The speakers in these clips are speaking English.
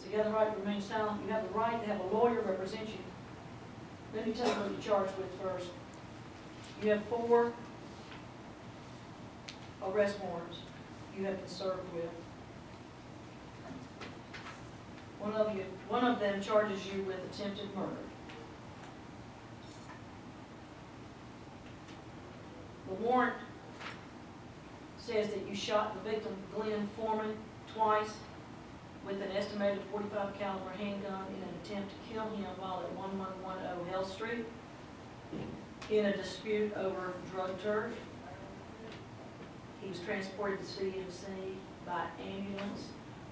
So you have the right to remain silent. You have the right to have a lawyer represent you. Let me tell you what you're charged with first. You have 4 arrest warrants you have been served with. One of them charges you with attempted murder. The warrant says that you shot the victim, Glenn Foreman, twice with an estimated .45 caliber handgun in an attempt to kill him while at 1110 Haile Street in a dispute over drug turf. He was transported to CMC by ambulance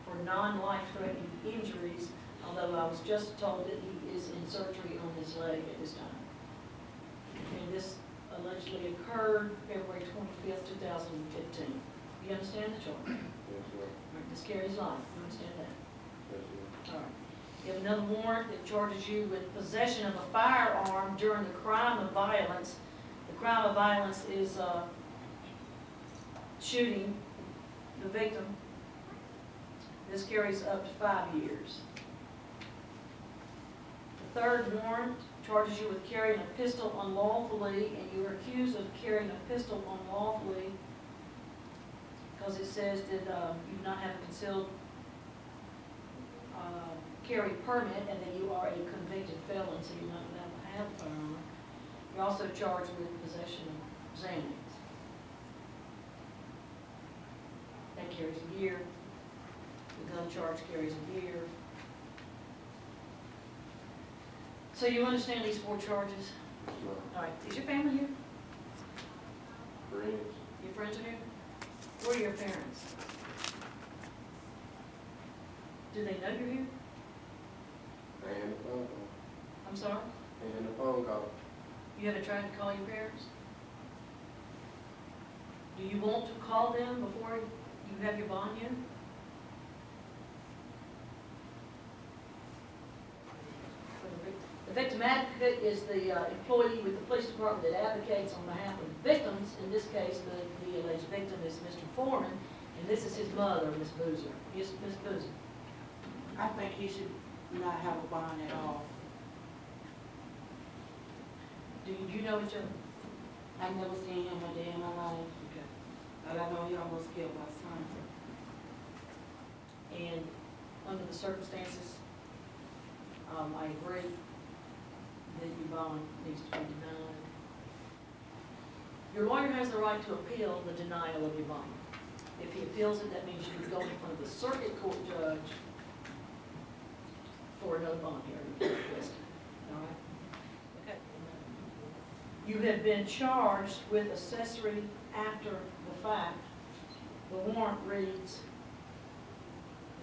for non-life-threatening injuries, although I was just told that he is in surgery on his leg at this time. And this allegedly occurred February 25th, 2015. You understand the charge? Yes, sir. This carries life. You understand that? Yes, sir. All right. You have another warrant that charges you with possession of a firearm during the crime of violence. The crime of violence is shooting the victim. This carries up to 5 years. The third warrant charges you with carrying a pistol unlawfully, and you are accused of carrying a pistol unlawfully because it says that you do not have a concealed carry permit and that you are a convicted felon, so you're not allowed to have a firearm. You're also charged with possession of Xanax. That carries a year. The gun charge carries a year. So you understand these 4 charges? Yes, ma'am. All right. Is your family here? Friends? Your friends are here? Where are your parents? Do they know you're here? And the phone call. I'm sorry? And the phone call. You haven't tried to call your parents? Do you want to call them before you have your bond here? The victim advocate is the employee with the police department that advocates on behalf of victims. In this case, the alleged victim is Mr. Foreman, and this is his mother, Ms. Boozer. Yes, Ms. Boozer. I think he should not have a bond at all. Do you know each other? I've never seen him a day in my life, Okay. but I know he almost killed my son. And under the circumstances, I agree that your bond needs to be denied. Your lawyer has the right to appeal the denial of your bond. If he appeals it, that means you can go in front of the circuit court judge for another bond hearing. All right? Okay. You have been charged with accessory after the fact. The warrant reads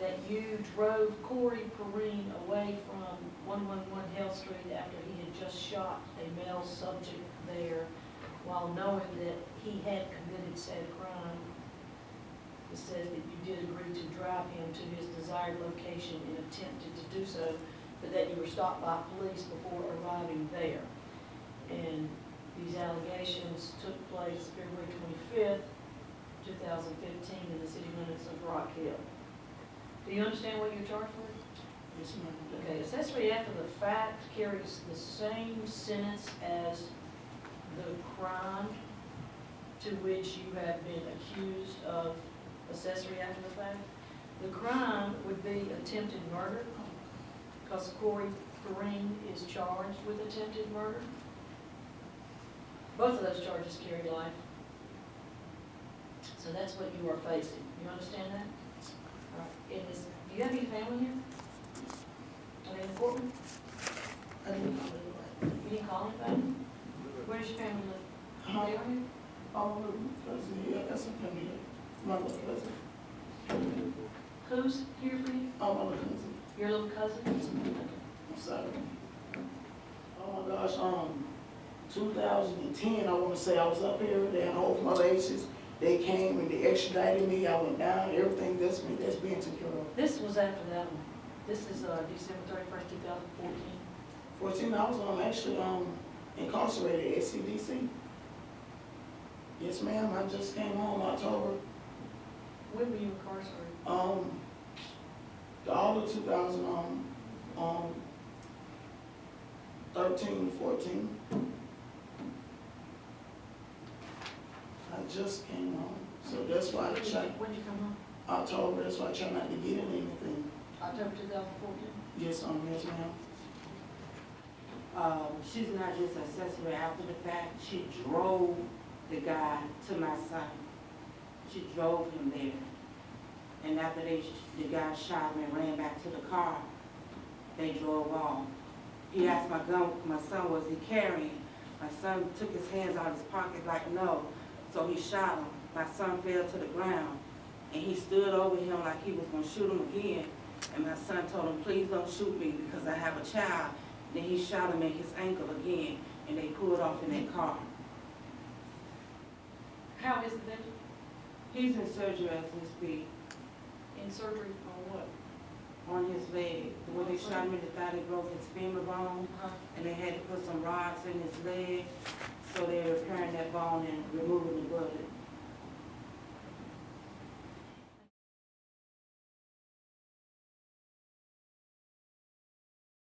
that you drove Corey Perrine away from 111 Haile Street after he had just shot a male subject there while knowing that he had committed said crime. It says that you did agree to drive him to his desired location and attempted to do so, but that you were stopped by police before arriving there. And these allegations took place February 25th, 2015 in the city limits of Rock Hill. Do you understand what you're charged with? Yes, ma'am. Okay, accessory after the fact carries the same sentence as the crime to which you have been accused of accessory after the fact. The crime would be attempted murder, because Corey Perrine is charged with attempted murder. Both of those charges carry life. So that's what you are facing. You understand that? All right. And do you have any family here? Are they in Portland? I didn't know that. You didn't call anybody? Where does your family live? They are here? Oh, cousin, yeah, that's a family. My little cousin. Who's here for you? Oh, my little cousin. Your little cousin? I'm sorry. Oh my gosh, 2010, I want to say I was up here, they had hold my laces. They came and they extradited me, I went down, everything that's being taken care of. This was after that one. This is December 31st, 2014. 14, I was actually incarcerated at CDC. Yes, ma'am, I just came home October. When were you incarcerated? All all of 2013, 14. I just came home, so that's why I try, When did you come home? October, that's why I try not to get in anything. October 2014? Yes, yes, ma'am. She's not just accessory after the fact, she drove the guy to my son. She drove him there. And after the guy shot him and ran back to the car, they drove off. He asked my son, was he carrying? My son took his hands out of his pocket like, no. So he shot him. My son fell to the ground. And he stood over him like he was gonna shoot him again. And my son told him, please don't shoot me because I have a child. Then he shot him in his ankle again, and they pulled off in that car. How is the victim? He's in surgery as we speak, In surgery on what? on his leg. When they shot him in the thigh, they broke his femur bone, and they had to put some rods in his leg, so they're repairing that bone and removing the bullet.